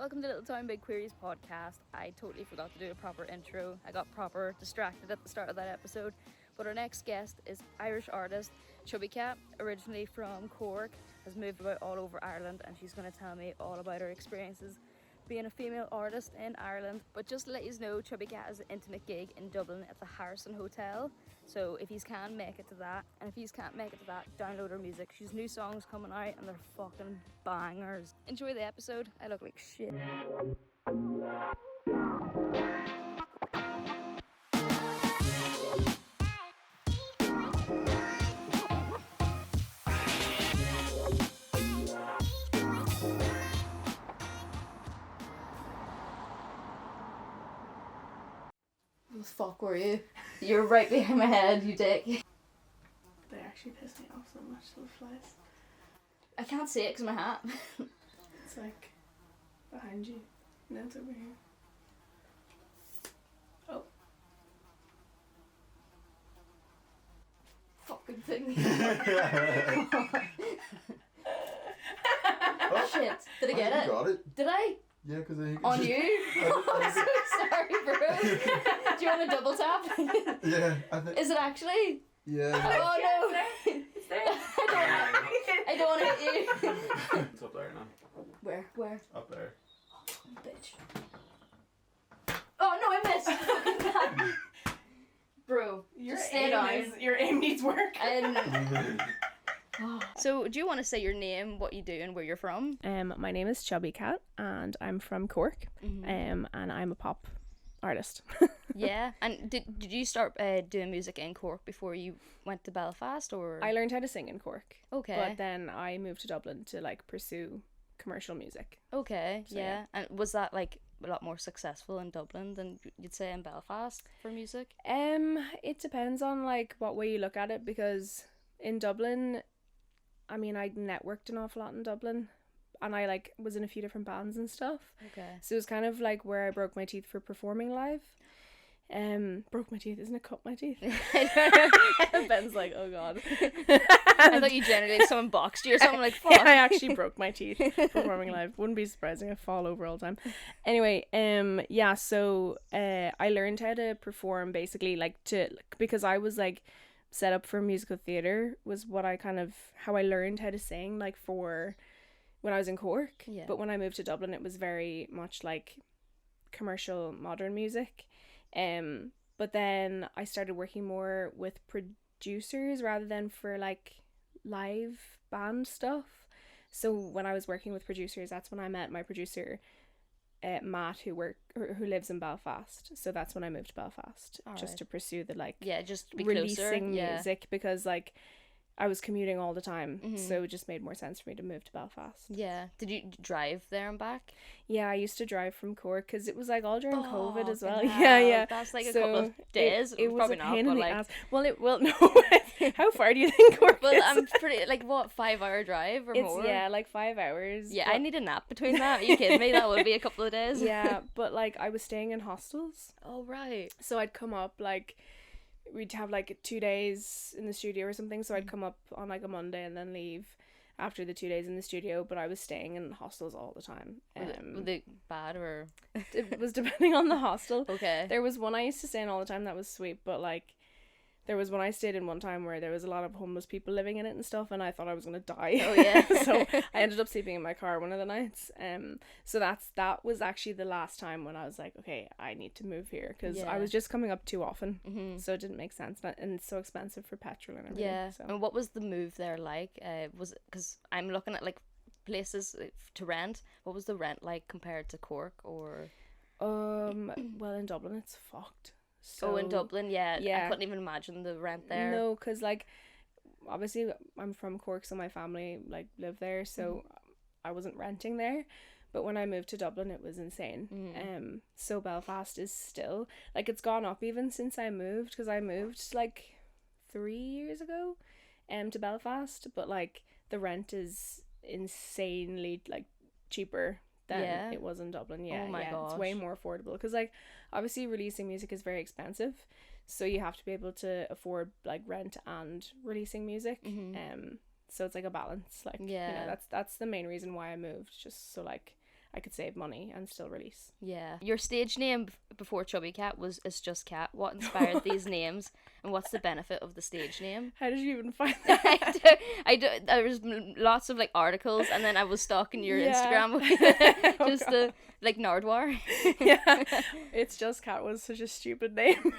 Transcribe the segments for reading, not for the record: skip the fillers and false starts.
Welcome to Little Town Big Queeries podcast. I totally forgot to do a proper intro. I got proper distracted at the start of that episode. But our next guest is Irish artist Chubby Cat, originally from Cork, has moved about all over Ireland, and she's going to tell me all about her experiences being a female artist in Ireland. But just to let you know, Chubby Cat has an intimate gig in Dublin at the Harrison Hotel. So if you can make it to that, and if you can't make it to that, download her music. She's new songs coming out and they're fucking bangers. Enjoy the episode. I look like shit. The fuck were you? You're right behind my head, you dick. They actually piss me off so much, those flies. I can't see it because of my hat. It's like behind you. No, it's over here. Oh. Fucking thing. Oh, Shit. Did I get you it? got it. Did I? Yeah, because I think On you? I'm so sorry, bro. Do you want a double tap? Yeah, I think. Is it actually? Yeah. Oh no! It's there. I don't want to hit you. It's up there now. Where? Up there. Bitch. Oh no, I missed. Fucking God. Bro, just stay down. Your aim needs work. So, do you want to say your name, what you do, and where you're from? My name is Chubby Cat, and I'm from Cork. And I'm a pop artist. Yeah. And did you start doing music in Cork before you went to Belfast, or? I learned how to sing in Cork. Okay. But then I moved to Dublin to pursue commercial music. Okay. So, yeah. yeah. And was that a lot more successful in Dublin than you'd say in Belfast for music? It depends on what way you look at it, because in Dublin, I networked an awful lot in Dublin, and I was in a few different bands and stuff. Okay. So it was kind of where I broke my teeth for performing live. Broke my teeth, isn't it? Cut my teeth. Ben's like, oh god. I thought you generally someone boxed you or something fuck. Yeah, I actually broke my teeth performing live. Wouldn't be surprising. I fall over all the time. Anyway, yeah. So I learned how to perform basically because I was set up for musical theatre was what I how I learned how to sing for when I was in Cork. Yeah. But when I moved to Dublin, it was very much commercial modern music. But then I started working more with producers rather than for live band stuff. So when I was working with producers, that's when I met my producer, Matt, who lives in Belfast. So that's when I moved to Belfast. All just right. to pursue the Yeah, just to be releasing closer. music, because I was commuting all the time, so it just made more sense for me to move to Belfast. Yeah. Did you drive there and back? Yeah, I used to drive from Cork because it was all during COVID as well. Fucking Yeah, hell. yeah. That's a So couple of days. It was probably a not, pain but in the ass. Well, no. How far do you think Cork well, is? I'm pretty 5-hour drive or more. Yeah, 5 hours. Yeah, but, I need a nap between that. Are you kidding me? That would be a couple of days. Yeah, but I was staying in hostels, Oh right. so I'd come up we'd have 2 days in the studio or something. So I'd come up on a Monday and then leave after the 2 days in the studio. But I was staying in hostels all the time. Were they bad or? It was depending on the hostel. Okay. There was one I used to stay in all the time that was sweet, but there was one I stayed in one time where there was a lot of homeless people living in it and stuff, and I thought I was gonna die. Oh yeah. So I ended up sleeping in my car one of the nights. So that was actually the last time when I was like, okay, I need to move here, because Yeah. I was just coming up too often. Mm-hmm. So it didn't make sense, and it's so expensive for petrol and everything. Yeah. So. And what was the move there like? Was it because I'm looking at places to rent? What was the rent like compared to Cork or? Well, in Dublin it's fucked. So, in Dublin, yeah. yeah. I couldn't even imagine the rent there. No, because obviously I'm from Cork, so my family live there, so I wasn't renting there. But when I moved to Dublin, it was insane. So Belfast is still it's gone up even since I moved, because I moved 3 years ago to Belfast, but the rent is insanely cheaper than it was in Dublin. Yeah, Oh my it's way gosh. more affordable, because obviously releasing music is very expensive, so you have to be able to afford rent and releasing music. So it's a balance, Yeah. that's the main reason why I moved, just so I could save money and still release. Yeah. Your stage name before Chubby Cat was It's Just Cat. What inspired these names, and what's the benefit of the stage name? How did you even find that? I do. There was lots of like articles, and then I was stalking your Yeah. Instagram Oh, just God. like Nardwar. Yeah, It's Just Cat was such a stupid name.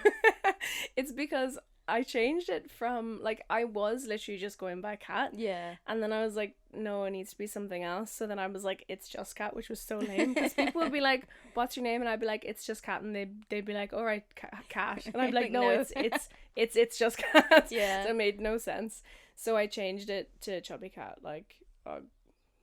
It's because I changed it from, like, I was literally just going by Cat, Yeah. and then I was like, no, it needs to be something else. So then I was like, It's Just Cat, which was so lame, because people would be like, what's your name? And I'd be like, It's Just Cat, and they'd be like, all right, Cat, and I'd be like, no, No. it's Just Cat. Yeah. So it made no sense. So I changed it to Chubby Cat, like, I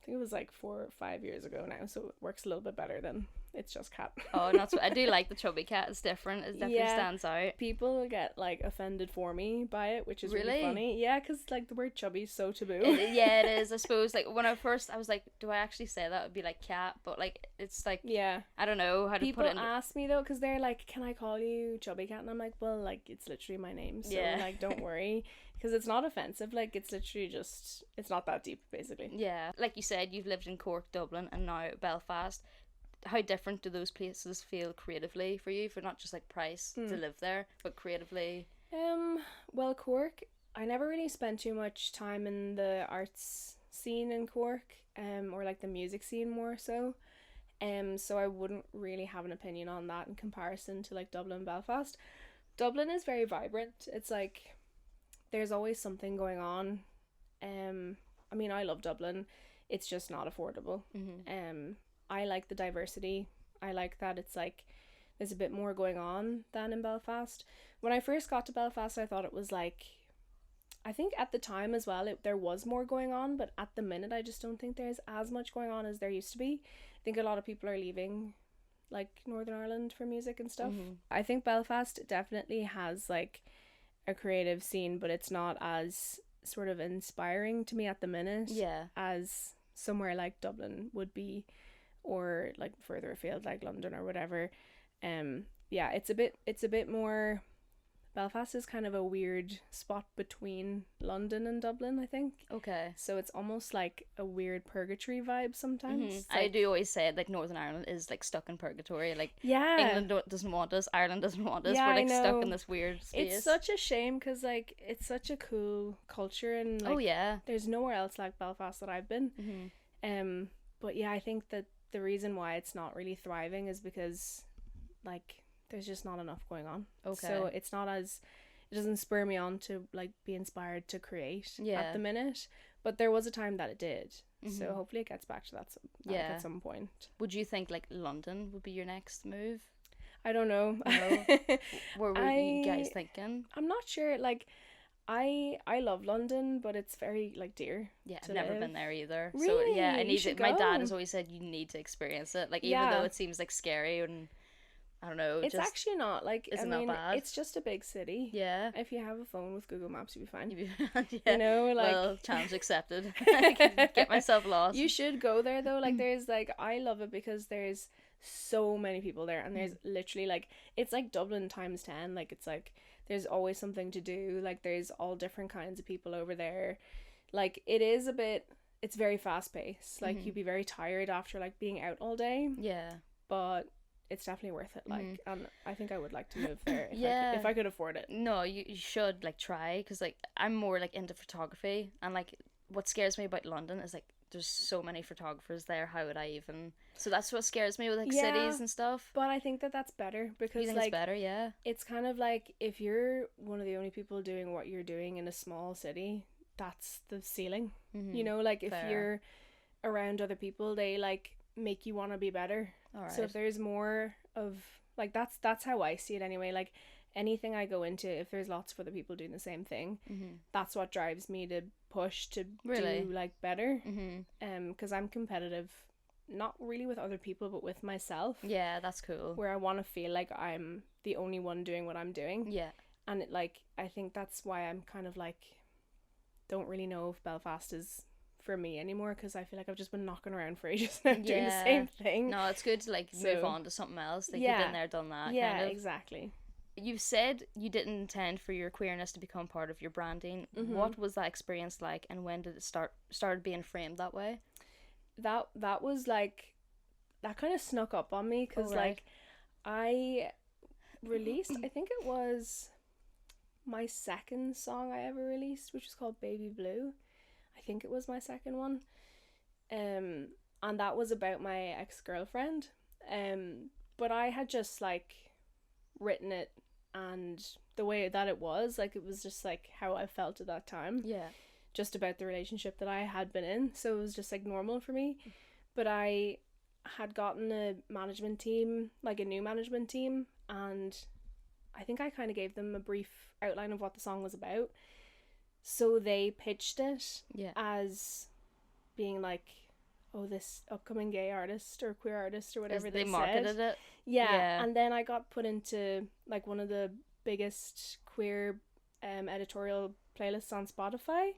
think it was like 4 or 5 years ago now, so it works a little bit better than It's Just Cat. Oh, and that's what I do like the Chubby Cat. It's different. It definitely Yeah. stands out. People get like offended for me by it, which is really Really? funny. Yeah, because like the word chubby is so taboo. Yeah, it is. I suppose like when I was like, do I actually say that? It'd be like cat, but like it's like Yeah. I don't know how to People put it. ask me though, because they're like, can I call you Chubby Cat? And I'm like, well, like, it's literally my name, so Yeah. like, don't worry, because it's not offensive. Like, it's literally just, it's not that deep, basically. Yeah, like you said, you've lived in Cork, Dublin, and now Belfast. How different do those places feel creatively for you? For not just like price to live there, but creatively. Well, Cork, I never really spent too much time in the arts scene in Cork, or like the music scene more so. So I wouldn't really have an opinion on that in comparison to like Dublin and Belfast. Dublin is very vibrant. It's like there's always something going on. I mean, I love Dublin. It's just not affordable. I like the diversity. I like that it's like there's a bit more going on than in Belfast. When I first got to Belfast, I thought it was like, I think at the time as well, there was more going on, but at the minute, I just don't think there's as much going on as there used to be. I think a lot of people are leaving, like, Northern Ireland for music and stuff. I think Belfast definitely has, like, a creative scene, but it's not as sort of inspiring to me at the minute Yeah. as somewhere like Dublin would be, or, like, further afield, like London or whatever. Yeah, it's a bit more. Belfast is kind of a weird spot between London and Dublin, I think. Okay. So it's almost like a weird purgatory vibe sometimes. It's I like- do always say like Northern Ireland is like stuck in purgatory. Like Yeah. England doesn't want us, Ireland doesn't want us. Yeah, We're I like stuck know. in this weird space. It's such a shame because like it's such a cool culture and like oh yeah. there's nowhere else like Belfast that I've been. But yeah, I think that the reason why it's not really thriving is because like there's just not enough going on. Okay. So it's not as, it doesn't spur me on to like be inspired to create Yeah. at the minute. But there was a time that it did. So hopefully it gets back to that Yeah. at some point. Would you think like London would be your next move? I don't know. No. Where were you guys I- thinking? I'm not sure. Like I love London, but it's very like dear. Yeah, I've to never live. been there either. So yeah, I Really? You need should it. My dad go. has always said you need to experience it. Like even Yeah. though it seems like scary and I don't know, It's just actually not like I isn't that mean bad? it's just a big city. yeah. If you have a phone with Google Maps, you'll be fine. yeah. You know, like well, challenge accepted. I can get myself lost. you should go there though. Like there's like I love it because there's so many people there and there's literally like it's like Dublin times 10. Like it's like there's always something to do. Like there's all different kinds of people over there. Like it is a bit, it's very fast paced. Like you'd be very tired after like being out all day, yeah. but it's definitely worth it. Like and I think I would like to live there if Yeah. if I could afford it. No, you should like try because like I'm more like into photography and like what scares me about London is like there's so many photographers there. How would I even? So that's what scares me with like Yeah. cities and stuff. But I think that that's better You because think like it's better? Yeah. it's kind of like if you're one of the only people doing what you're doing in a small city, that's the ceiling. You know, like if Fair. you're around other people, they like make you want to be better. All right. So if there's more of like that's how I see it anyway. Like anything I go into, if there's lots of other people doing the same thing, that's what drives me to push to Really? do like better. Because I'm competitive, not really with other people, but with myself. Yeah, that's cool. Where I want to feel like I'm the only one doing what I'm doing. Yeah. And it, like I think that's why I'm kind of like don't really know if Belfast is for me anymore because I feel like I've just been knocking around for ages now doing the Yeah. same thing. No, it's good to like move So- on to something else. Like Yeah. you've been there, done that. Yeah, Kind of. exactly. You've said you didn't intend for your queerness to become part of your branding. What was that experience like, and when did it started being framed that way? That was like that kind of snuck up on me because like I released, I think it was my second song I ever released, which was called Baby Blue. I think it was my second one. And that was about my ex-girlfriend. But I had just like written it, and the way that it was just like how I felt at that time. Yeah. Just about the relationship that I had been in. So it was just like normal for me. But I had gotten a management team, like a new management team, and I think I kind of gave them a brief outline of what the song was about. So they pitched it as being like, oh, this upcoming gay artist or queer artist or whatever they marketed said. it. Yeah. And then I got put into like one of the biggest queer editorial playlists on Spotify,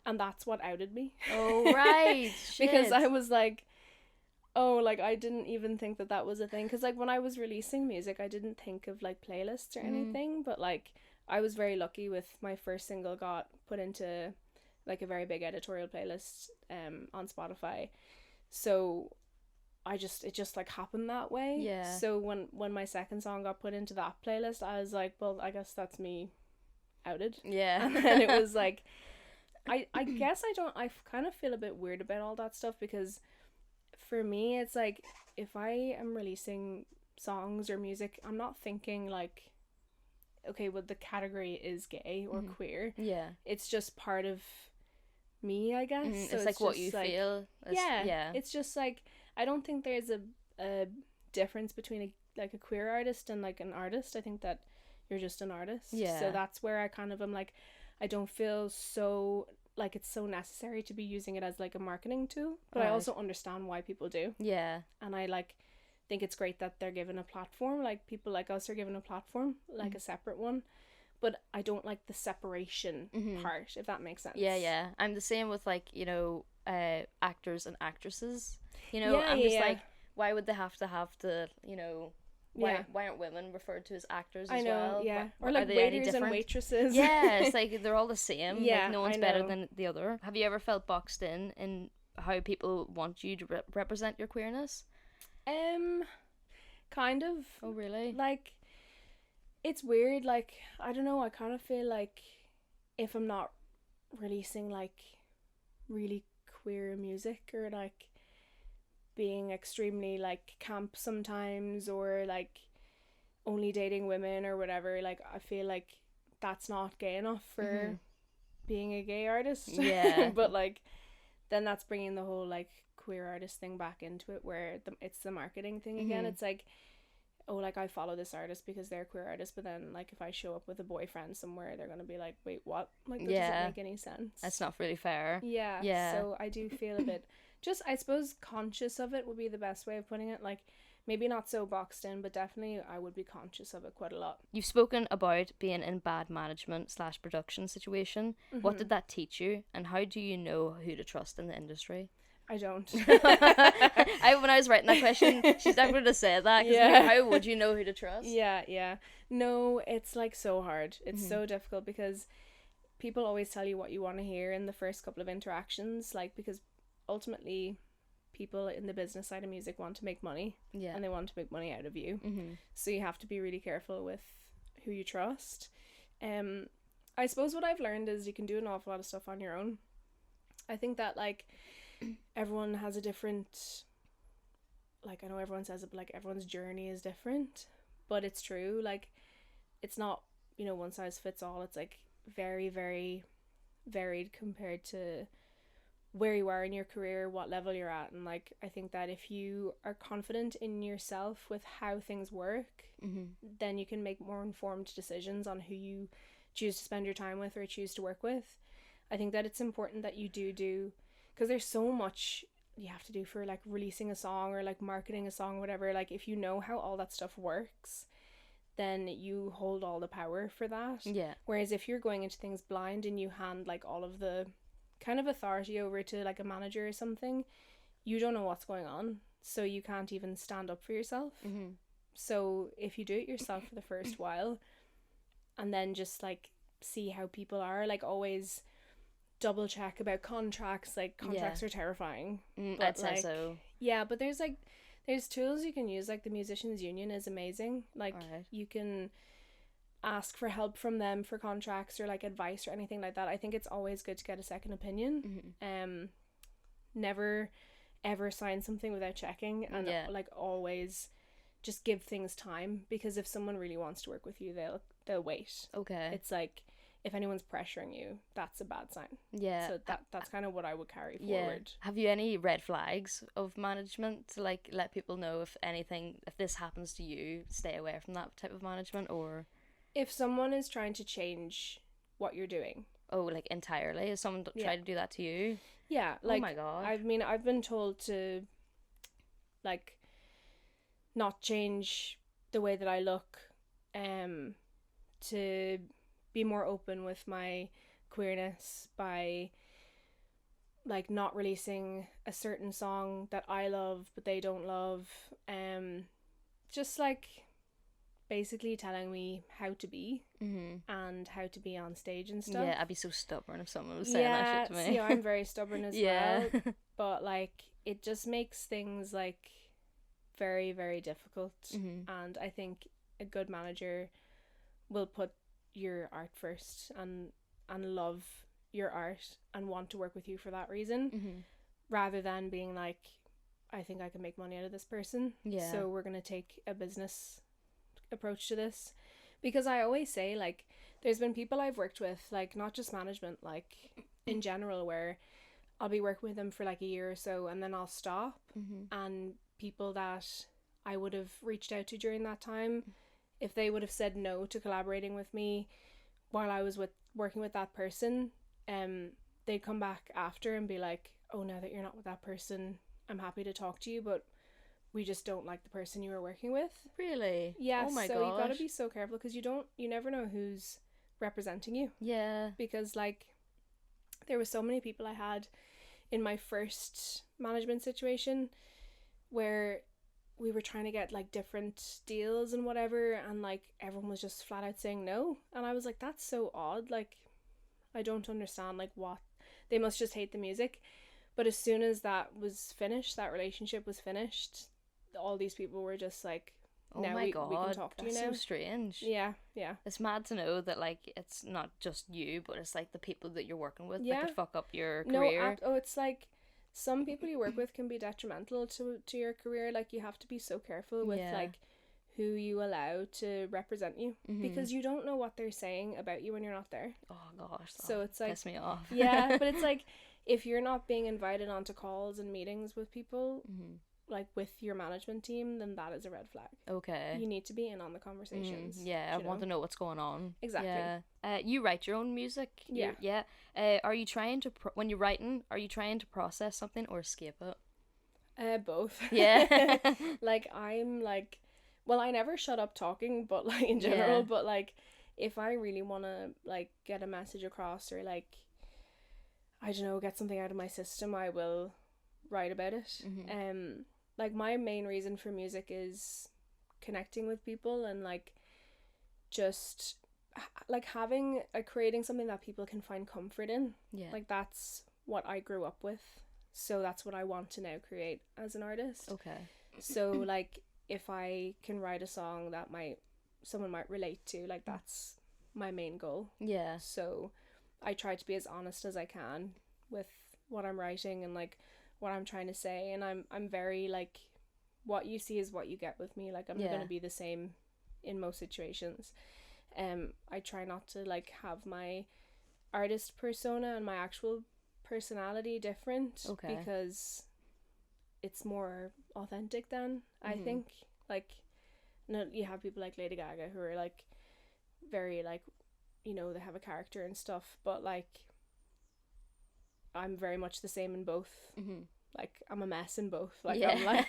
and that's what outed me. Oh, right. Because I was like, oh, like I didn't even think that was a thing, because like when I was releasing music I didn't think of like playlists or anything, but like I was very lucky with my first single got put into like a very big editorial playlist on Spotify, so it just like happened that way. Yeah. So when my second song got put into that playlist, I was like, well, I guess that's me outed. Yeah. And then it was like I guess I kind of feel a bit weird about all that stuff, because for me it's like if I am releasing songs or music, I'm not thinking like, okay, well the category is gay or queer. Yeah. It's just part of me, I guess. So it's like what you feel. Yeah. It's just like I don't think there's a difference between a queer artist and like an artist. I think that you're just an artist. Yeah. So that's where I kind of am like, I don't feel so like it's so necessary to be using it as like a marketing tool, but I also understand why people do. Yeah. And I like think it's great that they're given a platform, like people like us are given a platform, like a separate one. But I don't like the separation part, if that makes sense. Yeah. I'm the same with like, you know, actors and actresses. You know, I'm just like, why would they have to, you know, why aren't women referred to as actors as well? Yeah. Or like waiters and waitresses. Yeah, it's like they're all the same. Yeah, like, no one's better than the other. Have you ever felt boxed in how people want you to represent your queerness? Kind of. Oh, really? Like, it's weird. Like, I don't know. I kind of feel like if I'm not releasing like really queer music, or like being extremely like camp sometimes, or like only dating women or whatever, like I feel like that's not gay enough for being a gay artist. Yeah. But like then that's bringing the whole like queer artist thing back into it, where it's the marketing thing again. It's like, oh, like I follow this artist because they're a queer artist, but then like if I show up with a boyfriend somewhere, they're gonna be like, wait, what? Like that doesn't make any sense. That's not really fair. Yeah. So I do feel a bit just, I suppose, conscious of it would be the best way of putting it. Like maybe not so boxed in, but definitely I would be conscious of it quite a lot. You've spoken about being in bad management / production situation. What did that teach you, and how do you know who to trust in the industry? I don't. When I was writing that question, she's not going to say that. Like, how would you know who to trust? Yeah. No, it's like so hard. It's so difficult, because people always tell you what you want to hear in the first couple of interactions, like, because ultimately people in the business side of music want to make money, and they want to make money out of you. So you have to be really careful with who you trust. I suppose what I've learned is you can do an awful lot of stuff on your own. I think that like everyone has a different, like I know everyone says it, but like everyone's journey is different, but it's true. Like it's not, you know, one size fits all. It's like very, very varied compared to where you are in your career, what level you're at. And like I think that if you are confident in yourself with how things work, then you can make more informed decisions on who you choose to spend your time with or choose to work with. I think that it's important that you do because there's so much you have to do for like releasing a song or like marketing a song, whatever. Like if you know how all that stuff works, then you hold all the power for that. Whereas if you're going into things blind and you hand like all of the kind of authority over to like a manager or something, you don't know what's going on, so you can't even stand up for yourself. So if you do it yourself for the first while and then just like see how people are, like always double check about contracts. Like contracts are terrifying. I'd say so. Yeah, but there's like There's tools you can use, like the Musicians Union is amazing. Like, Alright. you can ask for help from them for contracts or like advice or anything like that. I think it's always good to get a second opinion. Never ever sign something without checking, and like always just give things time, because if someone really wants to work with you, they'll wait. Okay. It's like, if anyone's pressuring you, that's a bad sign. Yeah. So that's kind of what I would carry Yeah. forward. Have you any red flags of management to like let people know if this happens to you, stay away from that type of management? Or If someone is trying to change what you're doing, like entirely, has someone tried to do that to you? yeah, like, oh my god. I mean, I've been told to like not change the way that I look, to be more open with my queerness by like not releasing a certain song that I love but they don't love, just like basically telling me how to be and how to be on stage and stuff. Yeah, I'd be so stubborn if someone was saying that shit to me. Yeah, I'm very stubborn as Yeah. well, but like it just makes things like very, very difficult. And I think a good manager will put your art first and love your art and want to work with you for that reason, rather than being like, I think I can make money out of this person, so we're gonna take a business approach to this. Because I always say, like, there's been people I've worked with, like not just management, like in general, where I'll be working with them for like a year or so and then I'll stop, and people that I would have reached out to during that time, if they would have said no to collaborating with me while I was working with that person, they'd come back after and be like, oh, now that you're not with that person, I'm happy to talk to you, but we just don't like the person you were working with. Really? Yeah. Oh my so gosh. you gotta be so careful, because you never know who's representing you. Yeah. Because like there were so many people I had in my first management situation where we were trying to get like different deals and whatever, and like everyone was just flat out saying no, and I was like, that's so odd. Like, I don't understand, like, what they must just hate the music. But as soon as that relationship was finished, all these people were just like, Oh now my we god, can talk to you that's now. so strange. Yeah. It's mad to know that like it's not just you, but it's like the people that you're working with Yeah. that could fuck up your career. It's like some people you work with can be detrimental to your career. Like, you have to be so careful with like who you allow to represent you, because you don't know what they're saying about you when you're not there. Oh gosh, So it's like, piss me off. Yeah, but it's like, if you're not being invited onto calls and meetings with people, like with your management team, then that is a red flag. Okay. You need to be in on the conversations. Yeah, I want to know what's going on. Exactly. Yeah. You write your own music. Yeah. Are you trying to when you're writing? Are you trying to process something or escape it? Both. Yeah. Like, I'm like, well, I never shut up talking, but like in general, Yeah. but like if I really want to like get a message across, or like, I don't know, get something out of my system, I will write about it. Like, my main reason for music is connecting with people, and like just like creating something that people can find comfort in. Yeah. Like, that's what I grew up with, so that's what I want to now create as an artist. Okay. So like, if I can write a song that someone might relate to, like, that's my main goal. Yeah. So I try to be as honest as I can with what I'm writing and like what I'm trying to say, and I'm very like, what you see is what you get with me. Like, I'm not going to be the same in most situations. I try not to like have my artist persona and my actual personality different, because it's more authentic then, I think. Like, no, you have people like Lady Gaga who are like very like, you know, they have a character and stuff, but like, I'm very much the same in both. Like, I'm a mess in both. Like, I'm like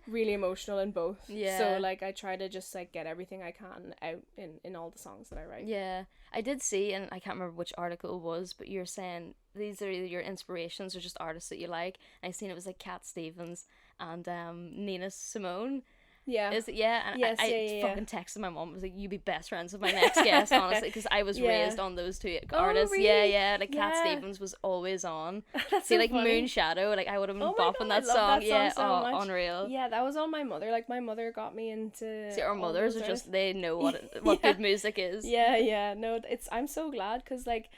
really emotional in both. Yeah. So like, I try to just like get everything I can out in all the songs that I write. Yeah. I did see, and I can't remember which article it was, but you're saying these are either your inspirations or just artists that you like. I seen it was like Cat Stevens and Nina Simone. Yeah. Is it? Yeah. And Yes, I yeah. fucking texted my mom. I was like, "You be best friends with my next guest," honestly, because I was raised on those two artists. really? Yeah, yeah. Like Cat Yeah. Stevens was always on. That's See, so like funny. Moon Shadow. Like I would have been Oh my bopping God, I that love song. that Yeah. song so much. Unreal. Yeah, that was on my mother. Like my mother got me into. See, our all mothers those are artists. just they know what good music is. Yeah. No, I'm so glad because like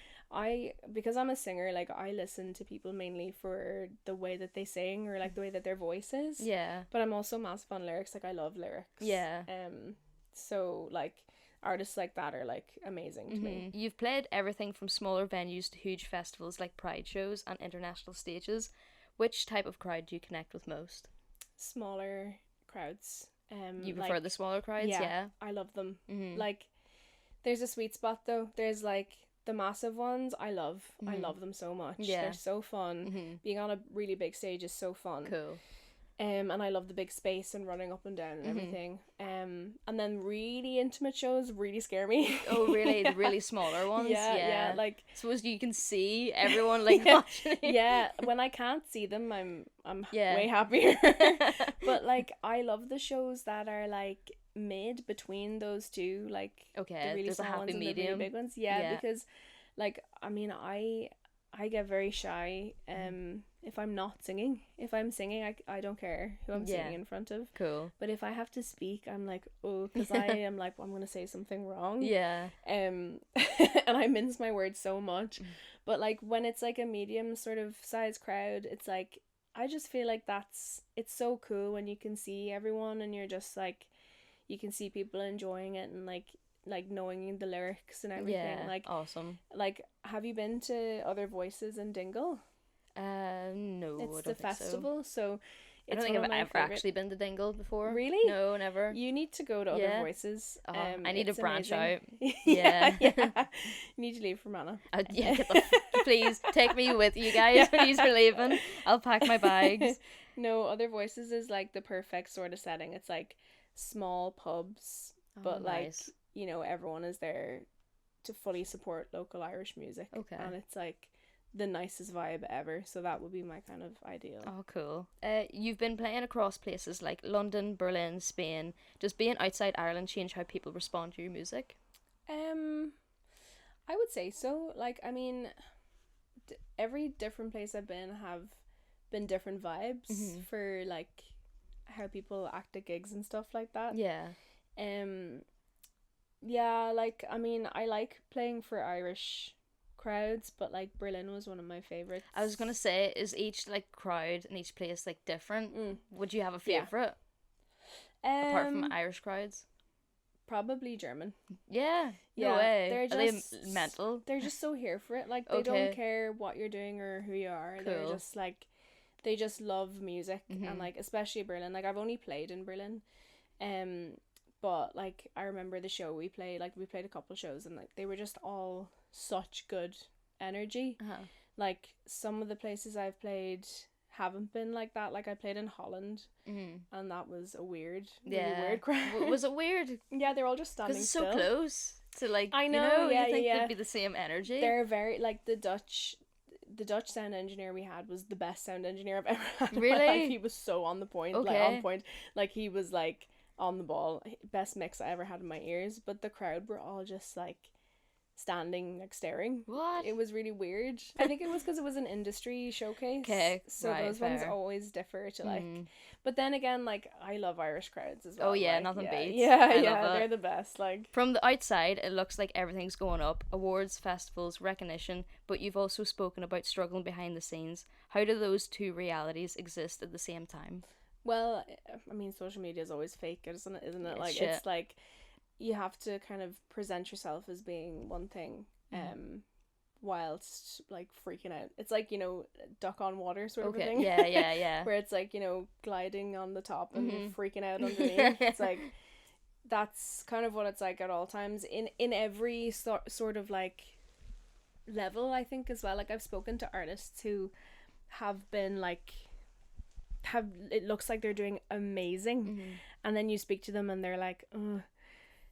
because I'm a singer, like I listen to people mainly for the way that they sing or like the way that their voice is. Yeah. But I'm also massive on lyrics. Like I love lyrics. Yeah. So like artists like that are like amazing to me. You've played everything from smaller venues to huge festivals like Pride shows and international stages. Which type of crowd do you connect with most? Smaller crowds. You prefer the smaller crowds? Yeah. I love them. Like there's a sweet spot though. There's like the massive ones I love them so much. Yeah. They're so fun. Being on a really big stage is so fun. Cool. And I love the big space and running up and down and everything. And then really intimate shows really scare me. Oh really? The really smaller ones? Yeah, like suppose you can see everyone like watching. Yeah, when I can't see them I'm Yeah. way happier. But like I love the shows that are like mid between those two, like Okay, the really there's a small happy ones and the medium. really big ones. Yeah, Yeah. because like I mean I get very shy if I'm not singing. If I'm singing, I don't care who I'm singing in front of. Cool. But if I have to speak, I'm like, oh, because I am like, well, I'm gonna say something wrong. Yeah. And I mince my words so much. But like when it's like a medium sort of size crowd, it's like I just feel like it's so cool when you can see everyone and you're just like you can see people enjoying it and like knowing the lyrics and everything. Yeah. Like awesome. like have you been to Other Voices in Dingle? No, I It's don't the think festival, so I it's don't think one I've of ever my favorite. actually been to Dingle before. Really? No, never. You need to go to Other Yeah. Voices. I need to it's branch amazing. out. yeah. Yeah. You need to leave for Mana. Yeah, please take me with you guys when you're leaving. I'll pack my bags. No, Other Voices is like the perfect sort of setting. It's like small pubs, but like nice. you know everyone is there to fully support local Irish music. Okay. And it's like the nicest vibe ever. So that would be my kind of ideal. Oh, cool. You've been playing across places like London, Berlin, Spain. Does being outside Ireland change how people respond to your music? I would say so. Like, I mean, every different place I've been have been different vibes for like how people act at gigs and stuff like that. Yeah. Yeah, like I mean, I like playing for Irish crowds, but like Berlin was one of my favorites. I was gonna say, is each like crowd in each place like different? Would you have a favorite apart from Irish crowds? Probably German. Yeah. No Yeah, way. they're Are just they mental? They're just so here for it. Like they Okay. don't care what you're doing or who you are. They're Cool. just like they just love music and like especially Berlin. Like I've only played in Berlin. But like I remember the show we played a couple shows and like they were just all such good energy. Like some of the places I've played haven't been like that. Like I played in Holland and that was a weird really weird crowd. Was it weird? Yeah, they're all just standing Because it's still. so close to like I know, yeah, you think yeah. they'd be the same energy. They're very like the Dutch sound engineer we had was the best sound engineer I've ever had. Really? Like he was so on the point, like Okay. on point. Like he was like on the ball. Best mix I ever had in my ears. But the crowd were all just like standing, like staring. What? It was really weird. I think it was because it was an industry showcase. Okay, so right, those ones fair. always differ to like. But then again, like I love Irish crowds as well. Oh, yeah, like, nothing yeah, beats. Yeah, I yeah, love it. they're the best. Like From the outside, it looks like everything's going up. Awards, festivals, recognition, but you've also spoken about struggling behind the scenes. How do those two realities exist at the same time? well, I mean, social media is always fake, isn't it? Isn't it? Like Shit. it's like you have to kind of present yourself as being one thing, whilst like freaking out. It's like, you know, duck on water sort of a Okay. thing. Yeah. Where it's like, you know, gliding on the top and freaking out underneath. It's like that's kind of what it's like at all times in every sort of like level, I think, as well. Like I've spoken to artists who have been like it looks like they're doing amazing, and then you speak to them and they're like, oh,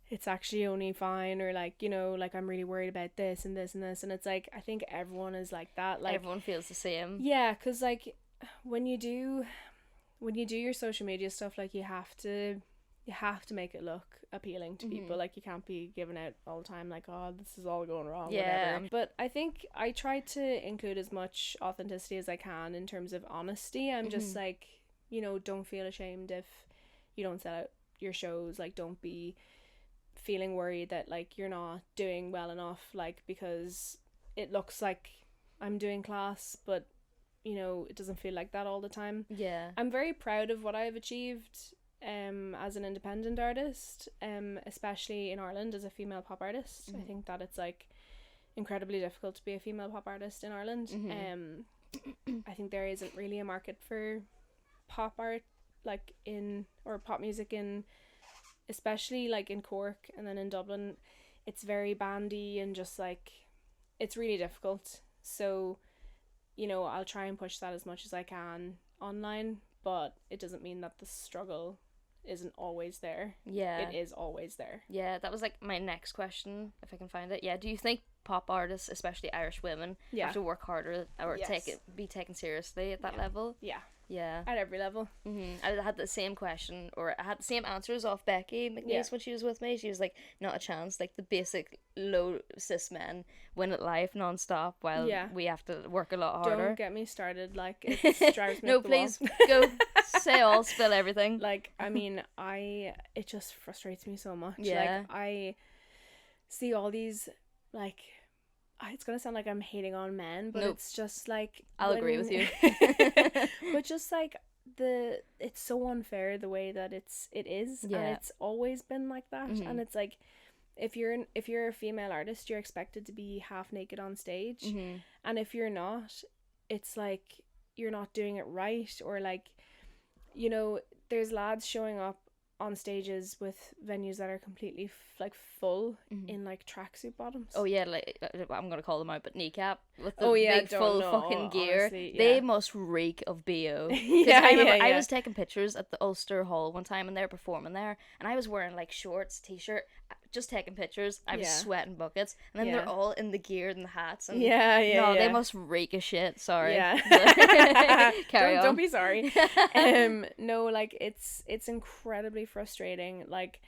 it's actually only fine, or like, you know, like I'm really worried about this and this and this, and it's like I think everyone is like that. Like Everyone feels the same. yeah, because like when you do your social media stuff, like you have to you have to make it look appealing to people. Like, you can't be giving out all the time like, oh, this is all going wrong, whatever. But I think I try to include as much authenticity as I can in terms of honesty. I'm just like, you know, don't feel ashamed if you don't sell out your shows. Like, don't be feeling worried that like you're not doing well enough, like, because it looks like I'm doing class, but you know, it doesn't feel like that all the time. I'm very proud of what I've achieved as an independent artist, especially in Ireland as a female pop artist. I think that it's like incredibly difficult to be a female pop artist in Ireland. I think there isn't really a market for pop art, like or pop music in, especially like in Cork and then in Dublin. It's very bandy and just like, it's really difficult. So, you know, I'll try and push that as much as I can online, but it doesn't mean that the struggle isn't always there. It is always there. That was like my next question, if I can find it. Do you think pop artists, especially Irish women, have to work harder or be taken seriously at that level? At every level. I had the same question, or I had the same answers off Becky McNeese when she was with me. She was like, not a chance. Like, the basic low cis men win at life non-stop, while we have to work a lot harder. Don't get me started. Like, it drives me no, up the please wall. go. Say all, spill everything. Like, I mean, it just frustrates me so much. Like, I see all these, like, it's gonna sound like I'm hating on men, but it's just like, I'll agree with you. But just like it's so unfair the way that it is, and it's always been like that. And it's like, if you're a female artist, you're expected to be half naked on stage, and if you're not, it's like you're not doing it right. Or like, you know, there's lads showing up on stages with venues that are completely like full in like tracksuit bottoms. Like, I'm gonna call them out, but kneecap with the big full fucking gear. Honestly, they must reek of BO. I was taking pictures at the Ulster Hall one time, and they were performing there, and I was wearing like shorts, t-shirt, just taking pictures. I was sweating buckets, and then they're all in the gear and the hats, and they must reek of shit. Sorry. Carry on. Don't be sorry. No, like, it's incredibly frustrating. Like,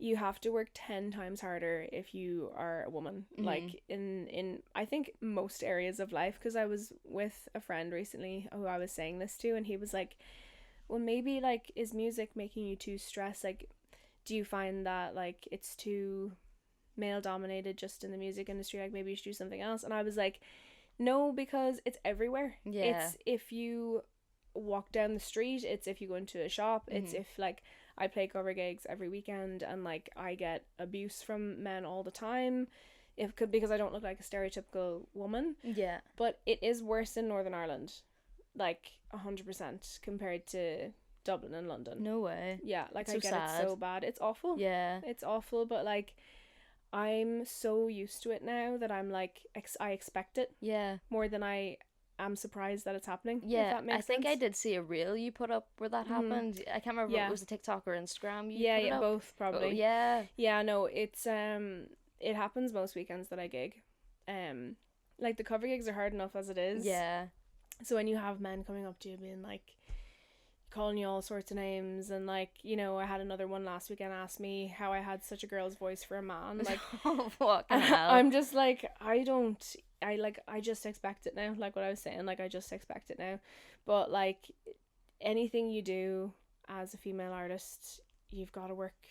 you have to work 10 times harder if you are a woman, like in I think most areas of life. Because I was with a friend recently who I was saying this to, and he was like, well, maybe like, is music making you too stressed? Like, do you find that like it's too male dominated just in the music industry? Like, maybe you should do something else. And I was like, no, because it's everywhere. It's if you walk down the street, it's if you go into a shop, it's if like, I play cover gigs every weekend, and like, I get abuse from men all the time, because I don't look like a stereotypical woman. But it is worse in Northern Ireland, like 100% compared to Dublin and London. No way. Like, it's I so get sad. it so bad. It's awful. It's awful, but like, I'm so used to it now that I'm like, I expect it more than I am surprised that it's happening. If that makes I think sense. I did see a reel you put up where that happened. I can't remember if it was a TikTok or Instagram you put it up. Both probably. No, it's it happens most weekends that I gig. Like, the cover gigs are hard enough as it is. So when you have men coming up to you being like, calling you all sorts of names, and like, you know, I had another one last weekend ask me how I had such a girl's voice for a man. Like, what the hell? I'm just like, I just expect it now. Like what I was saying, like, I just expect it now. But like, anything you do as a female artist, you've got to work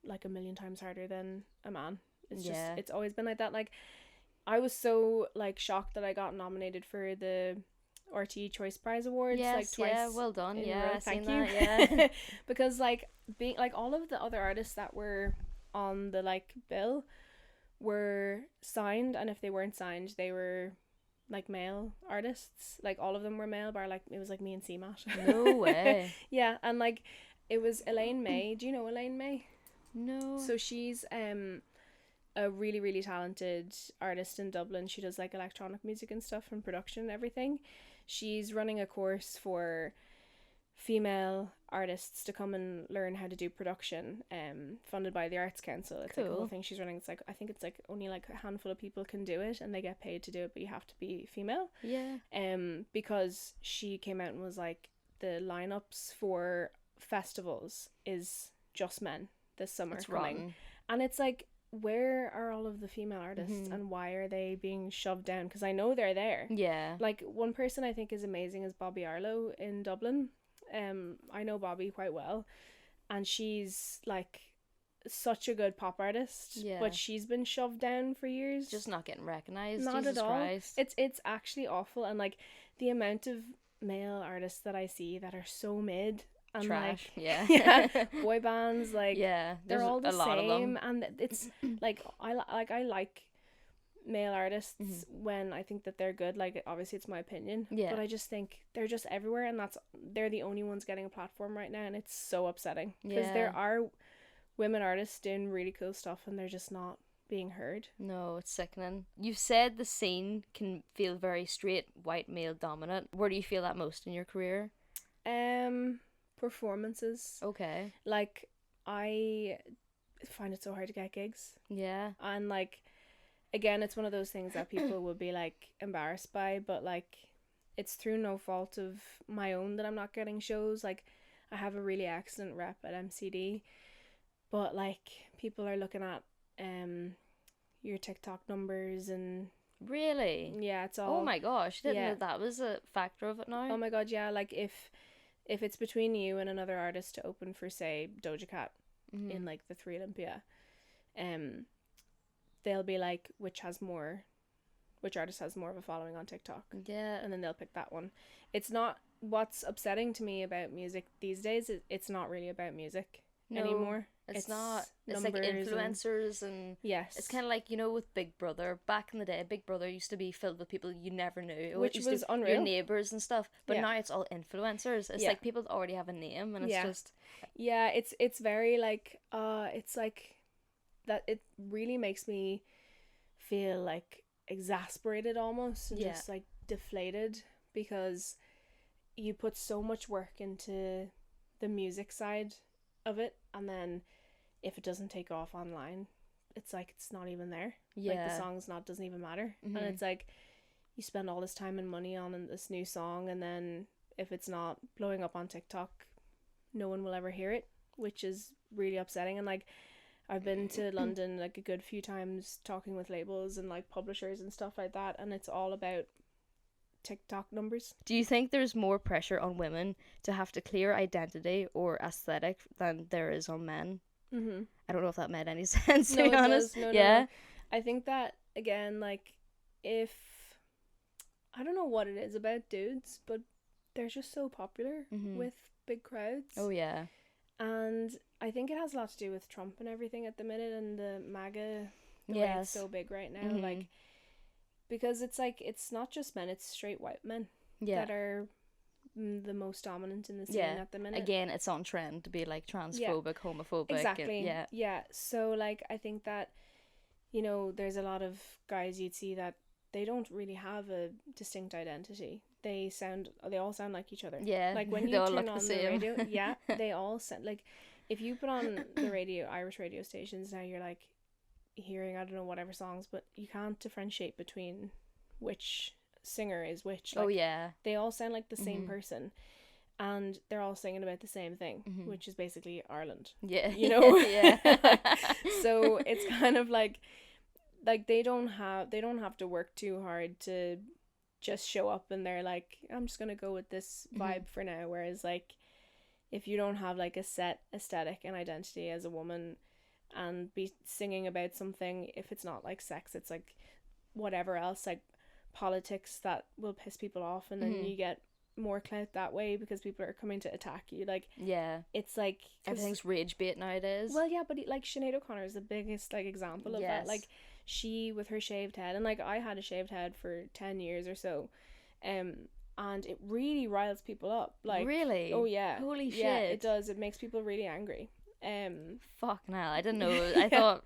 like a million times harder than a man. It's just, it's always been like that. Like, I was so like shocked that I got nominated for the RTE Choice Prize Awards, like twice. Well done. Thank you. That, because like, being like, all of the other artists that were on the like bill were signed, and if they weren't signed, they were like male artists. Like, all of them were male, bar like, it was like me and CMAT. No way. And like, it was Elaine May. Do you know Elaine May? No. So she's a really, really talented artist in Dublin. She does like electronic music and stuff and production and everything. She's running a course for female artists to come and learn how to do production, funded by the Arts Council. It's like a whole thing she's running. It's like, I think it's like only like a handful of people can do it, and they get paid to do it, but you have to be female. Because she came out and was like, the lineups for festivals is just men this summer It's coming. rotten. And it's like, where are all of the female artists and why are they being shoved down? Because I know they're there. Yeah. Like, one person I think is amazing is Bobby Arlo in Dublin. I know Bobby quite well, and she's like such a good pop artist. Yeah. But she's been shoved down for years. Just not getting recognised. Not Jesus at all. Christ. It's actually awful, and like the amount of male artists that I see that are so mid and trash. like Yeah. boy bands, like Yeah. they're There's all the a lot of same, them. and it's like I like male artists when I think that they're good. Like, obviously it's my opinion, Yeah. but I just think they're just everywhere, and they're the only ones getting a platform right now, and it's so upsetting because there Yeah. are women artists doing really cool stuff and they're just not being heard. No, it's sickening. You've said the scene can feel very straight, white, male dominant. Where do you feel that most in your career? Performances. Okay. Like, I find it so hard to get gigs, Yeah. and like, again, it's one of those things that people would be like embarrassed by, but like, it's through no fault of my own that I'm not getting shows. Like, I have a really excellent rep at MCD, but like, people are looking at your TikTok numbers, and Really? yeah, it's all, Oh my gosh, didn't yeah. know that was a factor of it now. oh my god, yeah, like if it's between you and another artist to open for, say, Doja Cat in like the 3 Olympia, they'll be like, which artist has more of a following on TikTok, Yeah. and then they'll pick that one. It's not, what's upsetting to me about music these days is it's not really about music anymore. It's not. It's like numbers and- influencers and yes, it's kind of like, with Big Brother. Back in the day, Big Brother used to be filled with people you never knew. Which It used was to be unreal. your neighbours and stuff. But Yeah. now it's all influencers. It's Yeah. like people already have a name and it's Yeah. just... yeah, it's very like, it's like that. It really makes me feel like exasperated almost, and Yeah. just like deflated, because you put so much work into the music side of it, and then if it doesn't take off online, it's like it's not even there. Like, the song's doesn't even matter. And it's like, you spend all this time and money on this new song, and then if it's not blowing up on TikTok, no one will ever hear it, which is really upsetting. And like, I've been to London like a good few times talking with labels and like publishers and stuff like that, and it's all about TikTok numbers. Do you think there's more pressure on women to have to clear identity or aesthetic than there is on men? Mm-hmm. I don't know if that made any sense, to No, be it honest. does. No, Yeah. I think that, again, like, if I don't know what it is about dudes, but they're just so popular with big crowds. Oh, yeah. And I think it has a lot to do with Trump and everything at the minute, and the MAGA, the way Yes. it's so big right now. Like, because it's like, it's not just men, it's straight white men Yeah. that are the most dominant in the scene Yeah. at the minute. Again, it's on trend to be like transphobic, homophobic. Exactly. And, Yeah. So like, I think that, there's a lot of guys you'd see that they don't really have a distinct identity. They all sound like each other. Yeah. Like, when They you all turn look the on the same. radio, yeah, they all sound like, if you put on the radio, Irish radio stations now, you're like hearing, I don't know, whatever songs, but you can't differentiate between which singer is which. Like, Oh, yeah. they all sound like the same person, and they're all singing about the same thing, which is basically Ireland. Yeah. Yeah. Yeah. So it's kind of like they don't have to work too hard to just show up, and they're like, I'm just gonna go with this vibe for now. Whereas like, if you don't have like a set aesthetic and identity as a woman and be singing about something, if it's not like sex, it's like whatever else, like politics, that will piss people off, and then you get more clout that way because people are coming to attack you. Like, Yeah. it's like, Everything's rage bait nowadays. well, yeah, but like Sinead O'Connor is the biggest like example of that. Yes. Like, she with her shaved head, and like, I had a shaved head for 10 years or so, and it really riles people up. Like, Really? oh yeah, Holy yeah, shit. it does. It makes people really angry. Fucking hell. I didn't know. I thought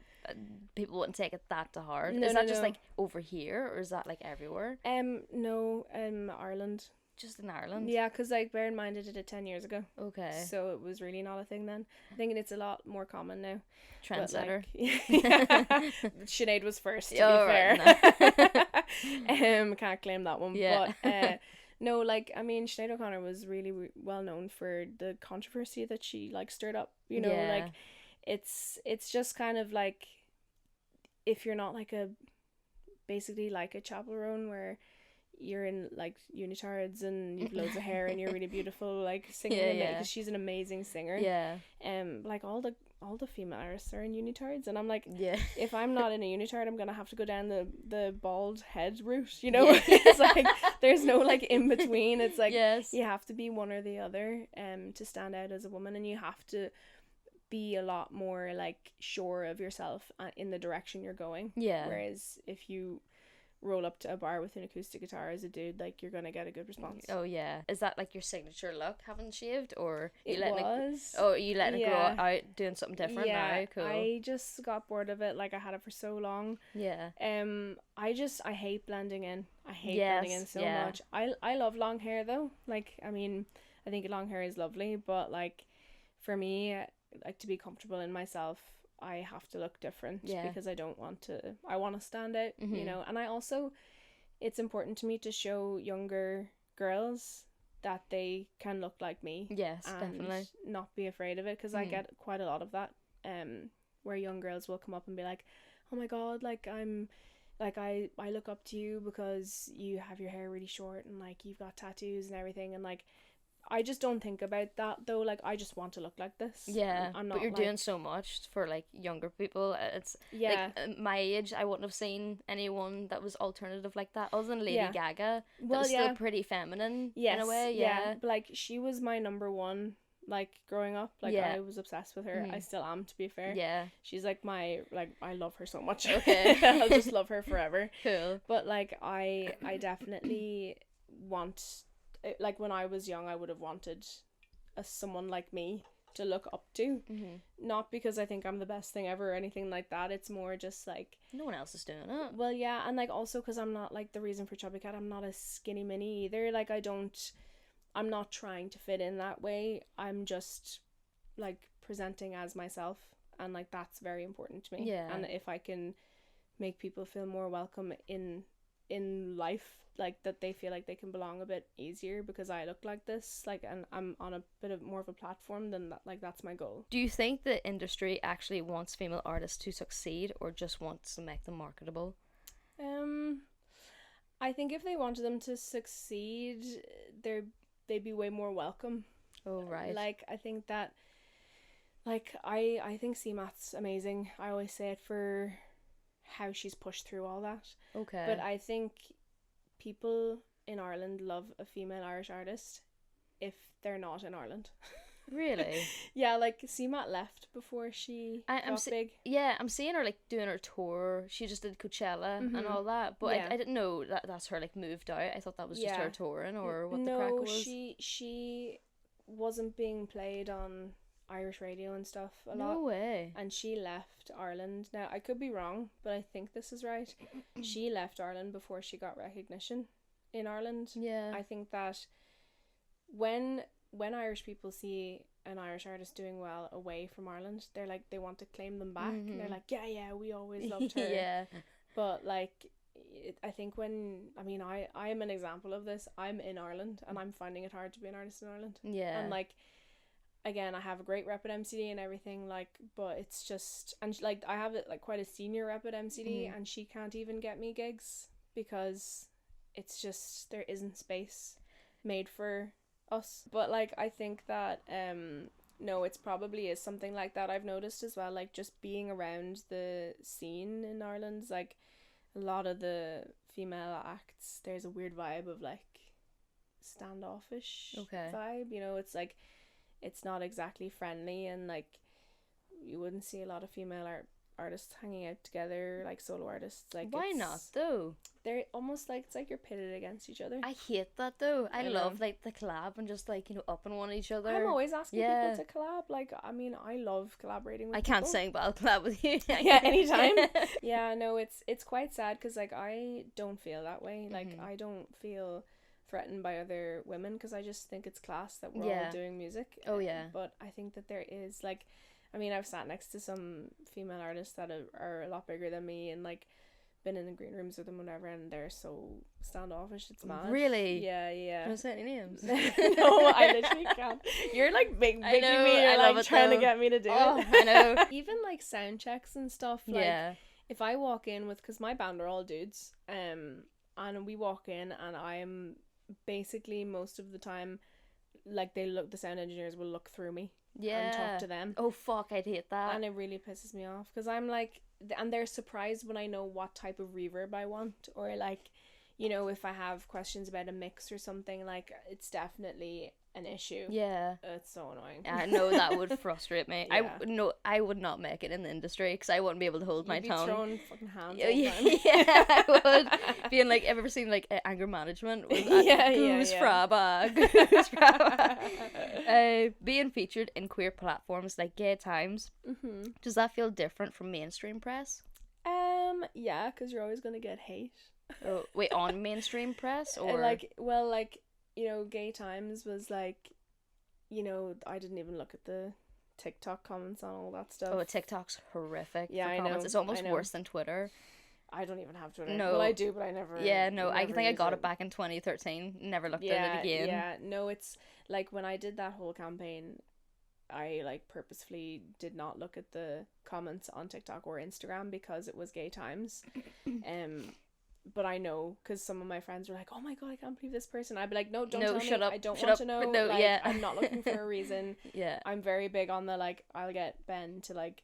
people wouldn't take it that to heart. No, Is that no, just no. like over here, or is that like everywhere? No, Ireland. Just in Ireland? Yeah, because like, bear in mind, I did it 10 years ago. Okay. So it was really not a thing then. I think it's a lot more common now. But, Trendsetter. like, Sinead was first, to Oh, be right, fair. Can't claim that one. Yeah. But No, like, I mean, Sinead O'Connor was really well known for the controversy that she, like, stirred up, you know, Yeah. like, it's just kind of, like, if you're not, like, basically, like, a chaperone where you're in, like, unitards and you've loads of hair and you're really beautiful, like, singing, Yeah. because she's an amazing singer. Yeah. Like, all the female artists are in unitards, and I'm like, Yeah. if I'm not in a unitard, I'm gonna have to go down the bald head route, you know. Yeah. It's like there's no, like, in between. It's like, Yes. you have to be one or the other to stand out as a woman, and you have to be a lot more, like, sure of yourself in the direction you're going. Yeah. Whereas if you roll up to a bar with an acoustic guitar as a dude, like, you're gonna get a good response. Oh yeah. Is that like your signature look, having shaved, or It letting was. Oh, are you letting it grow Yeah. out, doing something different now? Cool. I just got bored of it. Like, I had it for so long. Yeah. I hate blending in. I hate blending in so much. I love long hair though. Like, I mean, I think long hair is lovely, but, like, for me, like, to be comfortable in myself, I have to look different, because I want to stand out, you know. And I also, it's important to me to show younger girls that they can look like me. Yes, and definitely. not be afraid of it, because I get quite a lot of that, where young girls will come up and be like, oh my god, like, I look up to you because you have your hair really short and, like, you've got tattoos and everything, and, like, I just don't think about that though. Like, I just want to look like this. Yeah, I'm not, but you're like, doing so much for, like, younger people. It's yeah. like, at my age, I wouldn't have seen anyone that was alternative like that, other than Lady Yeah. Gaga. That Well, was yeah. still pretty feminine Yes, in a way. Yeah. But, like, she was my number one, like, growing up. Like, Yeah. I was obsessed with her. I still am, to be fair. Yeah. She's, like, I love her so much. Okay. I'll just love her forever. Cool. But, like, I definitely want, like, when I was young, I would have wanted someone like me to look up to. Not because I think I'm the best thing ever or anything like that. It's more just, like, No one else is doing it. well, yeah, and, like, also because I'm not, like, the reason for Chubby Cat, I'm not a skinny mini either. Like, I'm not trying to fit in that way. I'm just, like, presenting as myself, and, like, that's very important to me. Yeah. And if I can make people feel more welcome in life, like, that they feel like they can belong a bit easier because I look like this, like, and I'm on a bit of more of a platform, then that, like, that's my goal. Do you think the industry actually wants female artists to succeed, or just wants to make them marketable? I think if they wanted them to succeed, they'd be way more welcome. Oh, right. Like, I think that, like, I think CMAT's amazing. I always say it for how she's pushed through all that. Okay. But I think people in Ireland love a female Irish artist if they're not in Ireland. Really? Yeah, like, CMAT left before she got big. Yeah, I'm seeing her, like, doing her tour. She just did Coachella and all that, but Yeah. I didn't know that that's her, like, moved out. I thought that was just Yeah. her touring, or what the crack No, was. she wasn't being played on Irish radio and stuff a No lot. way. And she left Ireland. Now, I could be wrong, but I think this is right. She left Ireland before she got recognition in Ireland. Yeah. I think that when Irish people see an Irish artist doing well away from Ireland, they're like, they want to claim them back. They're like, yeah, we always loved her. Yeah. But, like, I think I'm an example of this. I'm in Ireland and I'm finding it hard to be an artist in Ireland. Yeah. And, like, again, I have a great rep at MCD and everything, like, but it's just, and, like, I have, like, quite a senior rep at MCD and she can't even get me gigs because it's just, there isn't space made for us. But, like, I think that no, it's probably is something like that. I've noticed as well, like, just being around the scene in Ireland, like, a lot of the female acts, there's a weird vibe of, like, standoffish vibe, you know. It's like, it's not exactly friendly, and, like, you wouldn't see a lot of female artists hanging out together, like, solo artists. Like, why not though? They're almost like, it's like you're pitted against each other. I hate that though. I know. love, like, the collab and just, like, you know, upping one each other. I'm always asking people to collab. Like, I mean, I love collaborating with I can't people. sing, but I'll collab with you. Yeah, anytime. Yeah, no, it's quite sad because, like, I don't feel that way. Like, I don't feel threatened by other women because I just think it's class that we're all doing music. Oh, yeah. But I think that there is, like, I mean, I've sat next to some female artists that are a lot bigger than me, and, like, been in the green rooms with them, whatever, and they're so standoffish. It's mad. Really? Yeah. Can I say any names? No, I literally can't. You're like big I know, me. You're I love like it trying to though. get me to do Oh, it. I know. Even like sound checks and stuff. Like, Yeah. if I walk in with, because my band are all dudes, and we walk in and I'm basically most of the time, like the sound engineers will look through me and talk to them. Oh fuck, I'd hate that. And it really pisses me off because I'm like, and they're surprised when I know what type of reverb I want, or like, you know, if I have questions about a mix or something, like it's definitely an issue. Yeah. It's so annoying. I know that would frustrate me. Yeah. I would not make it in the industry because I wouldn't be able to hold my You'd be tongue. throwing fucking hands Yeah, all the time. yeah, I would. Being like, ever seen like anger management? With Goose Fraba. Goose Fraba. Being featured in queer platforms like Gay Times, does that feel different from mainstream press? Yeah, because you're always gonna get hate. Oh, wait, on mainstream press or like, you know, Gay Times was like, you know, I didn't even look at the TikTok comments on all that stuff. Oh, TikTok's horrific. Yeah, for I comments. know. It's almost I know. worse than Twitter. I don't even have Twitter. No. Well, I do, but I never. Yeah, no, I never think I use got it back in 2013. Never looked at it again. Yeah, no, it's like when I did that whole campaign, I like purposefully did not look at the comments on TikTok or Instagram because it was Gay Times. But I know because some of my friends were like, "Oh my god, I can't believe this person." I'd be like, "No, don't tell shut me. up. I don't Shut want up. to know. But no, like, yeah. I'm not looking for a reason." Yeah. I'm very big on the like, I'll get Ben to like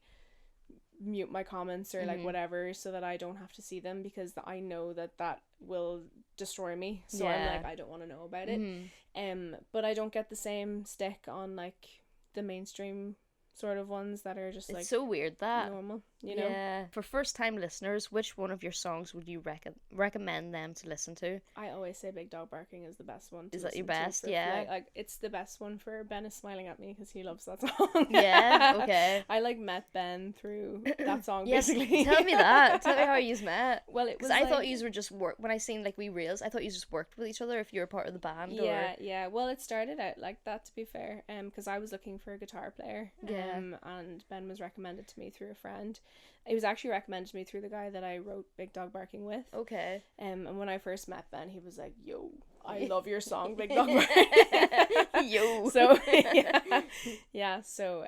mute my comments or like whatever so that I don't have to see them because I know that will destroy me. So I'm like, I don't want to know about it. But I don't get the same stick on like the mainstream sort of ones that are just It's like so weird that. normal, you know. Yeah. For first time listeners, which one of your songs would you recommend them to listen to? I always say Big Dog Barking is the best one. Is that your listen to best? for Yeah. like it's the best one for Ben is smiling at me because he loves that song. Yeah, okay. I like met Ben through that song Yes, basically. tell me that. Tell me how you met. Well, it was Because I like, thought you were just when I seen like we reels, I thought you just worked with each other if you were part of the band. Yeah. Well, it started out like that, to be fair. Because I was looking for a guitar player. Yeah. And Ben was recommended to me through a friend. He was actually recommended to me through the guy that I wrote Big Dog Barking with. Okay. And when I first met Ben, he was like, "Yo, I love your song, Big Dog Barking." Yo. So yeah. So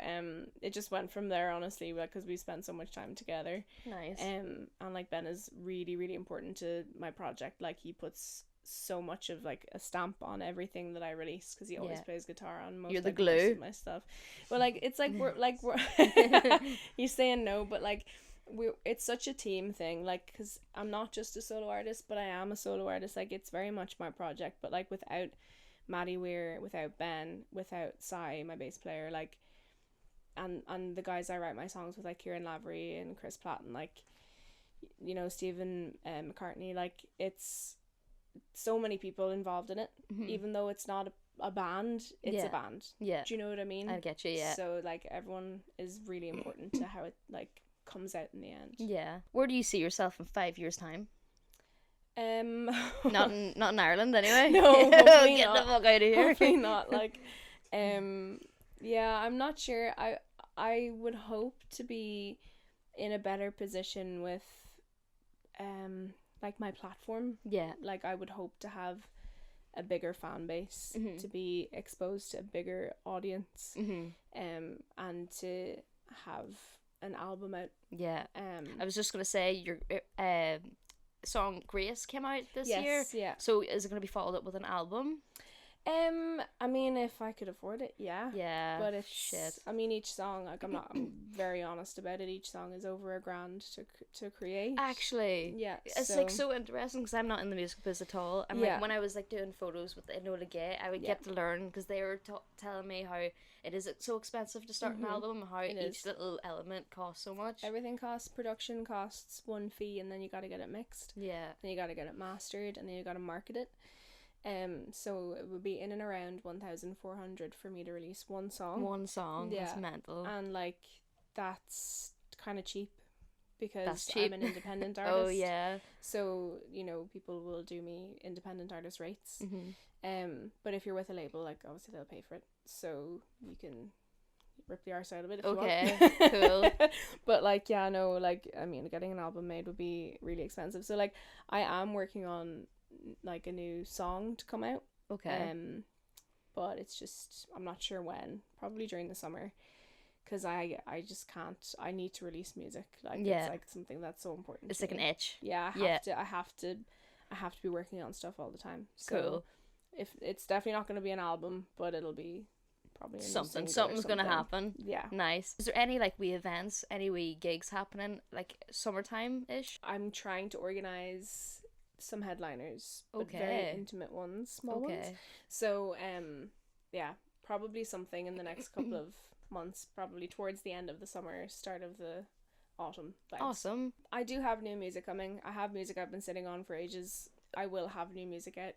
it just went from there, honestly, because we spent so much time together. Nice. And like Ben is really, really important to my project. Like he puts so much of like a stamp on everything that I release because he always plays guitar on most. You're the like, glue. most of my stuff. Well, like it's like we're he's saying no, but like it's such a team thing. Like because I'm not just a solo artist, but I am a solo artist. Like it's very much my project. But like without Maddie Weir, without Ben, without Sai, my bass player, like, and the guys I write my songs with, like Kieran Lavery and Chris Platt, and like, you know, Stephen McCartney. Like it's so many people involved in it, even though it's not a band, it's a band. Yeah. Do you know what I mean? I get you, yeah. So like everyone is really important to how it like comes out in the end. Yeah. Where do you see yourself in 5 years' time? Not Not in Ireland anyway. No, hopefully Get not. the fuck out of here. Hopefully not. Like, yeah, I'm not sure. I would hope to be in a better position with, like my platform. Yeah. Like I would hope to have a bigger fan base, to be exposed to a bigger audience, and to have an album out. Yeah. I was just gonna say your song Grace came out this year. Yeah. So is it gonna be followed up with an album? I mean, if I could afford it, yeah. Yeah. But it's shit. I mean, each song, like I'm very honest about it. Each song is over $1,000 to create. Actually, yeah, it's like so interesting because I'm not in the music biz at all. And like when I was like doing photos with Enola Gay, I would get to learn because they were telling me how it is so expensive to start an album, how each little element costs so much. Everything costs. Production costs one fee, and then you got to get it mixed. Yeah. Then you got to get it mastered, and then you got to market it. So it would be in and around 1,400 for me to release one song. Yeah. That's mental. And like that's kind of cheap because That's cheap. I'm an independent artist. Oh yeah. So you know people will do me independent artist rates. But if you're with a label, like obviously they'll pay for it. So you can rip the arse out of it if Okay, you want. cool. But like, yeah, no, like, I mean, getting an album made would be really expensive. So like, I am working on like a new song to come out. Okay. But it's just, I'm not sure when. Probably during the summer. Because I just can't. I need to release music. Like, Yeah. it's like something that's so important. It's to like an me. itch. Yeah, I have to be working on stuff all the time. So Cool. if it's definitely not going to be an album, but it'll be probably a new single or Something's gonna something. happen. Yeah. Nice. Is there any like wee events, any wee gigs happening like summertime ish? I'm trying to organize some headliners, but very Okay. intimate ones, small ones. Okay. So yeah, probably something in the next couple of months, probably towards the end of the summer, start of the autumn vibes. Awesome. I do have new music coming. I have music I've been sitting on for ages. I will have new music out.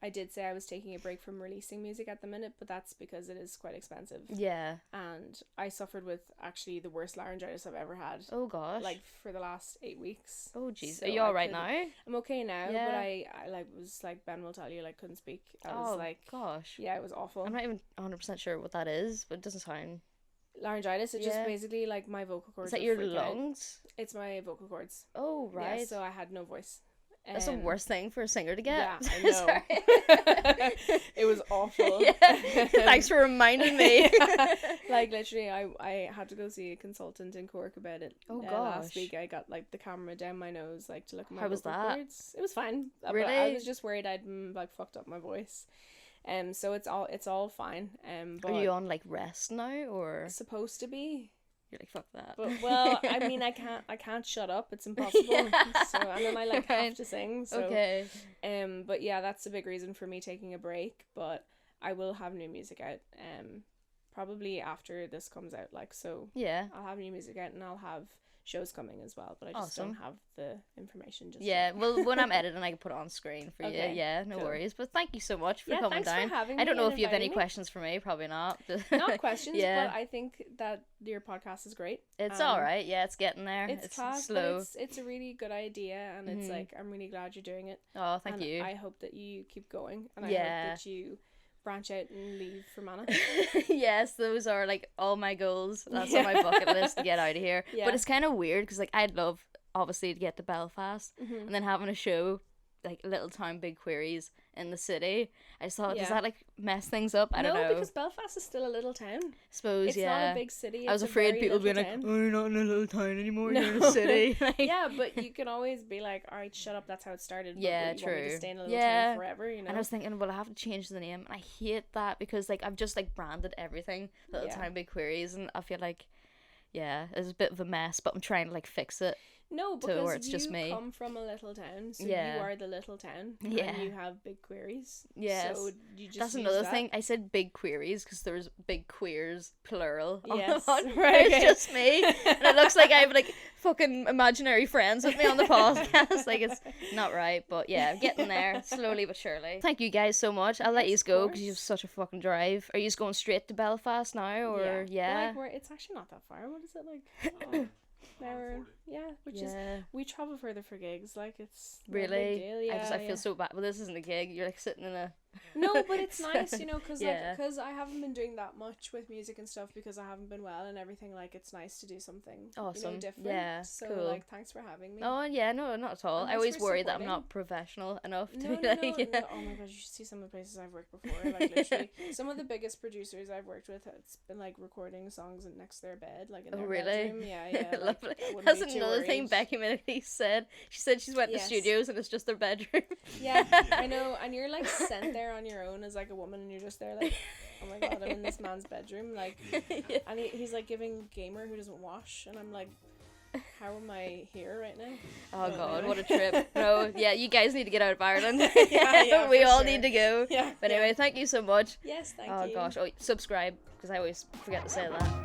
I did say I was taking a break from releasing music at the minute, but that's because it is quite expensive. Yeah. And I suffered with actually the worst laryngitis I've ever had. Oh gosh. Like for the last 8 weeks. Oh jeez. So Are you I alright could- now? I'm okay now, Yeah. but I like was like, Ben will tell you, like, couldn't speak. I was Oh like, gosh. yeah, it was awful. I'm not even 100% sure what that is, but it doesn't sound. Laryngitis, it's Yeah. just basically like my vocal cords. Is that are your freaking out. lungs? It's my vocal cords. Oh right. Yeah, so I had no voice. That's the worst thing for a singer to get. Yeah, I know. Sorry. It was awful. Yeah. Thanks for reminding me. Like literally, I had to go see a consultant in Cork about it. Oh, Last gosh. week I got like the camera down my nose, like to look at my How was vocal that? cords. It was fine. But I Really? was just worried I'd like fucked up my voice. So it's all fine. But Are you on like rest now, or supposed to be? you're like fuck that? But well, I mean, I can't shut up. It's impossible. Yeah. So and then I like Right. have to sing. So Okay. but yeah, that's a big reason for me taking a break. But I will have new music out. Probably after this comes out. Like, so Yeah. I'll have new music out and I'll have shows coming as well. But I just Awesome. don't have the information just Yeah, yet. well, when I'm editing, I can put it on screen for Okay, you. Yeah, no cool. worries. But thank you so much for Yeah, coming thanks for down. having I don't me know and if you have any inviting me. questions for me. Probably not. Not questions, Yeah. but I think that your podcast is great. It's Um, all right. Yeah, it's getting there. It's class, slow. but it's a really good idea, and it's Mhm. like, I'm really glad you're doing it. Oh, thank And you. I hope that you keep going, and I Yeah. hope that you branch out and leave for Mana. Yes, those are like all my goals. That's on my Yeah. bucket list to get out of here. Yeah. But it's kind of weird because like I'd love obviously to get to Belfast Mhm. and then having a show like Little Town Big Queeries in the city. I just thought, does Yeah. that like mess things up? I don't know. because Belfast is still a little town. Suppose It's yeah. not a big city. I was it's a afraid very people being little like, town. "Oh, you're not in a little town anymore. You're in No. a city." Like, Yeah, but you can always be like, all right, shut up. That's how it started. But Yeah, you want me to true. stay in a little Yeah. town forever, you know. And I was thinking, well, I have to change the name, and I hate that because like I've just like branded everything Little Yeah. Town Big Queries, and I feel like, yeah, it's a bit of a mess, but I'm trying to like fix it. No, to where because it's you just me. come from a little town, so Yeah. you are the little town, Yeah. and you have big queries. Yes. So you just That's use another that. thing. I said big queries because there's big queers plural. Yes, on right, It's okay. just me, and it looks like I have like fucking imaginary friends with me on the podcast. Like it's not right, but yeah, I'm getting there slowly but surely. Thank you guys so much. I'll let Yes, you of go because you have course. such a fucking drive. Are you just going straight to Belfast now, or yeah? But, like, it's actually not that far. What is it like? An hour. Yeah, which is Yeah. we travel further for gigs. Like it's not a big Really? deal. Yeah, I feel so bad. Well, this isn't a gig. You're like sitting in a. No, but it's nice, you know, because Yeah. I haven't been doing that much with music and stuff because I haven't been well and everything. Like it's nice to do something Awesome. different. Yeah, So cool. like, thanks for having me. Oh yeah, no, not at all. And I thanks always for worry that I'm supporting. not professional enough to No, be no, like, no, yeah. no. Oh my god, you should see some of the places I've worked before. Like literally, some of the biggest producers I've worked with, it's been like recording songs next to their bed, like in Oh their really? bedroom. Yeah, yeah. Like, Lovely. I wouldn't That's be too another thing worried. Becky Minnicky said. She said she's went to Yes. studios and it's just their bedroom. Yeah, I know, and you're like sent there on your own as like a woman, and you're just there like, oh my god, I'm in this man's bedroom, like, Yeah. and he's like giving gamer who doesn't wash, and I'm like, how am I here right now? Oh No, god, no. what a trip. No, yeah, you guys need to get out of Ireland. Yeah, we for all sure. need to go. Yeah. But anyway, thank you so much. Yes, thank Oh you. gosh, oh subscribe because I always forget to say that.